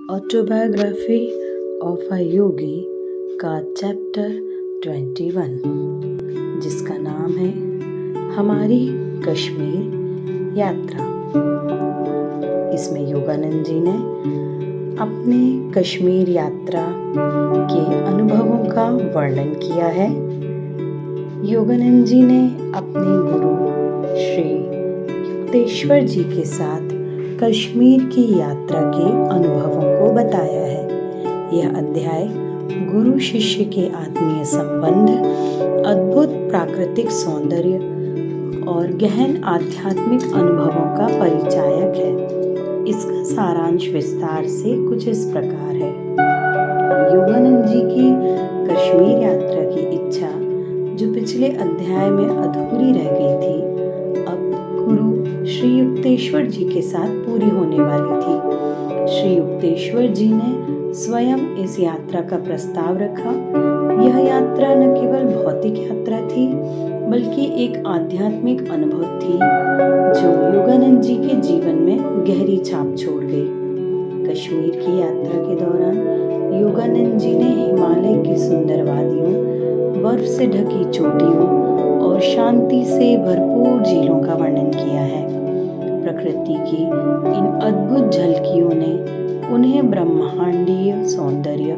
Autobiography of a योगी का chapter 21 जिसका नाम है हमारी कश्मीर यात्रा। इसमें योगानंद जी ने अपने कश्मीर यात्रा के अनुभवों का वर्णन किया है। योगानंद जी ने अपने गुरु श्री युक्तेश्वर जी के साथ कश्मीर की यात्रा के अनुभवों को बताया है। यह अध्याय गुरु शिष्य के आत्मीय संबंध, अद्भुत प्राकृतिक सौंदर्य और गहन आध्यात्मिक अनुभवों का परिचायक है। इसका सारांश विस्तार से कुछ इस प्रकार है। योगानंद जी की कश्मीर यात्रा की इच्छा जो पिछले अध्याय में अधूरी रह गई थी, अब गुरु श्री युक्तेश्वर जी के साथ पूरी होने वाली थी। श्री युक्तेश्वर जी ने स्वयं इस यात्रा का प्रस्ताव रखा। यह यात्रा न केवल भौतिक यात्रा थी बल्कि एक आध्यात्मिक अनुभव थी जो योगानंद जी के जीवन में गहरी छाप छोड़ गई। कश्मीर की यात्रा के दौरान योगानंद जी ने हिमालय की सुंदर वादियों, बर्फ से ढकी चोटियों और शांति से भरपूर झीलों का वर्णन किया है। प्रकृति की इन अद्भुत झलकियों ने उन्हें ब्रह्मांडीय सौंदर्य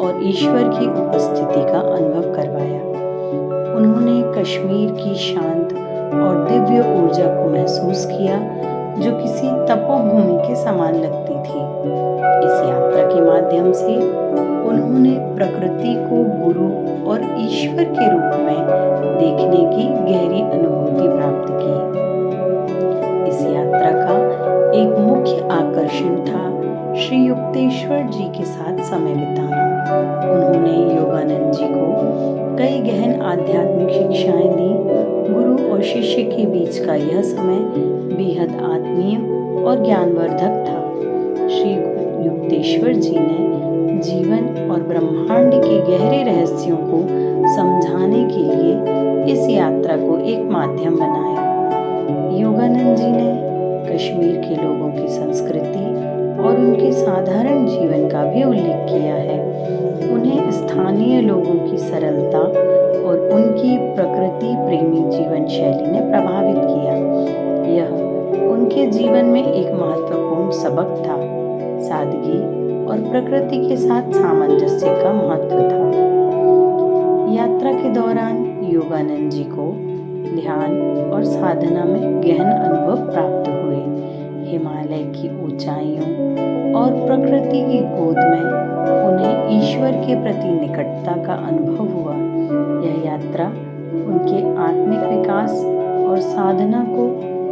और ईश्वर की उपस्थिति का अनुभव करवाया। उन्होंने कश्मीर की शांत और दिव्य ऊर्जा को महसूस किया जो किसी तपोभूमि के समान लगती थी। इस यात्रा के माध्यम से उन्होंने प्रकृति को गुरु और ईश्वर के रूप में देखने की गहरी अनुभूति प्राप्त की। इस यात्रा का एक मुख्य आकर्षण था श्री युक्तेश्वर जी के साथ समय बिताना। उन्होंने योगानंद जी को कई गहन आध्यात्मिक शिक्षाएं दी। गुरु और शिष्य के बीच का यह समय बेहद आत्मीय और ज्ञानवर्धक था। श्री युक्तेश्वर जी ने जीवन और ब्रह्मांड के गहरे रहस्यों को समझाने के लिए इस यात्रा को एक माध्यम बनाया। योगानंद जी ने कश्मीर के लोगों की संस्कृति और उनके साधारण जीवन का भी उल्लेख किया है। उन्हें स्थानीय लोगों की सरलता और उनकी प्रकृति प्रेमी जीवन शैली ने प्रभावित किया। यह उनके जीवन में एक महत्वपूर्ण सबक था। सादगी और प्रकृति के साथ सामंजस्य का महत्व था। यात्रा के दौरान योगानंद जी को ध्यान और साधना में गहन अनुभव प्राप्त हुए। हिमालय की ऊंचाइयों और प्रकृति की गोद में उन्हें ईश्वर के प्रति निकटता का अनुभव हुआ। यह यात्रा उनके आत्मिक विकास और साधना को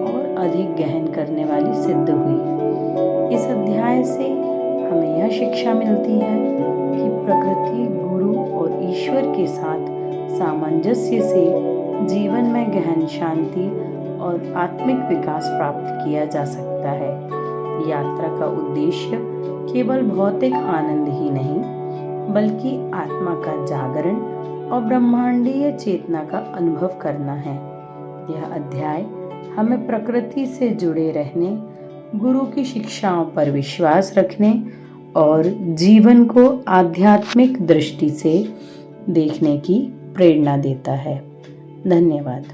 और अधिक गहन करने वाली सिद्ध हुई। इस अध्याय से हमें यह शिक्षा मिलती है कि प्रकृति, गुरु और ईश्वर के साथ सामंजस्य से जीवन में गहन शांति और आत्मिक विकास प्राप्त किया जा सकता है। यात्रा का उद्देश्य केवल भौतिक आनंद ही नहीं बल्कि आत्मा का जागरण और ब्रह्मांडीय चेतना का अनुभव करना है। यह अध्याय हमें प्रकृति से जुड़े रहने, गुरु की शिक्षाओं पर विश्वास रखने और जीवन को आध्यात्मिक दृष्टि से देखने की प्रेरणा देता है। धन्यवाद।